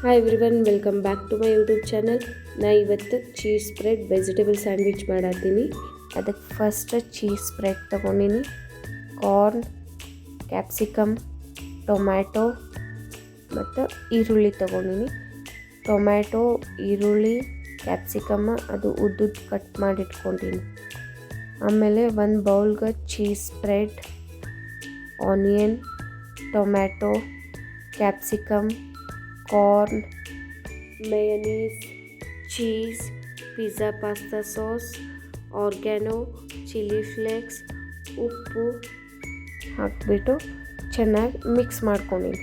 Hi everyone, welcome back to my YouTube channel. ನಾ ಇವತ್ತು cheese spread vegetable sandwich ಮಾಡತ್ತೀನಿ. ಅದಕ್ಕೆ ಫಸ್ಟ್ ಚೀಸ್ ಸ್ಪ್ರೆಡ್ ತೊಗೊಂಡಿನಿ, ಕಾರ್ನ್, ಕ್ಯಾಪ್ಸಿಕಮ್, ಟೊಮ್ಯಾಟೊ ಮತ್ತು ಈರುಳ್ಳಿ ತೊಗೊಂಡಿನಿ. ಟೊಮ್ಯಾಟೊ, ಈರುಳ್ಳಿ, ಕ್ಯಾಪ್ಸಿಕಮ್ಮ ಅದು ಉದ್ದುದ್ದು ಕಟ್ ಮಾಡಿಟ್ಕೊಂಡಿನಿ. ಆಮೇಲೆ ಒಂದು ಬೌಲ್ಗೆ cheese spread, onion, tomato, capsicum, corn, mayonnaise, cheese, pizza pasta sauce, oregano, chilli flakes, ಉಪ್ಪು ಹಾಕಿಬಿಟ್ಟು ಚೆನ್ನಾಗಿ ಮಿಕ್ಸ್ ಮಾಡ್ಕೊಂಡಿನಿ.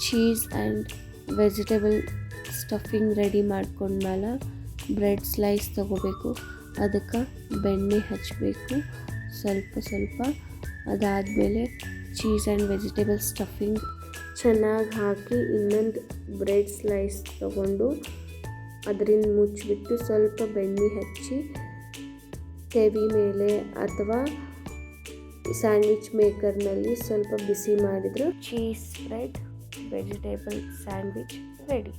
Cheese and vegetable stuffing ready ಮಾಡ್ಕೊಂಡ್ಮೇಲೆ ಬ್ರೆಡ್ ಸ್ಲೈಸ್ ತೊಗೋಬೇಕು. ಅದಕ್ಕೆ ಬೆಣ್ಣೆ ಹಚ್ಚಬೇಕು ಸ್ವಲ್ಪ. ಅದಾದಮೇಲೆ ಚೀಸ್ ಆ್ಯಂಡ್ ವೆಜಿಟೇಬಲ್ ಸ್ಟಫಿಂಗ್ ಚೆನ್ನಾಗಿ ಹಾಕಿ ಇನ್ನೊಂದು ಬ್ರೆಡ್ ಸ್ಲೈಸ್ ತೊಗೊಂಡು ಅದರಿಂದ ಮುಚ್ಚಿಬಿಟ್ಟು ಸ್ವಲ್ಪ ಬೆಣ್ಣೆ ಹಚ್ಚಿ ತೆವಿ ಮೇಲೆ ಅಥವಾ ಸ್ಯಾಂಡ್ವಿಚ್ ಮೇಕರ್ನಲ್ಲಿ ಸ್ವಲ್ಪ ಬಿಸಿ ಮಾಡಿದರೆ cheese spread vegetable sandwich ready.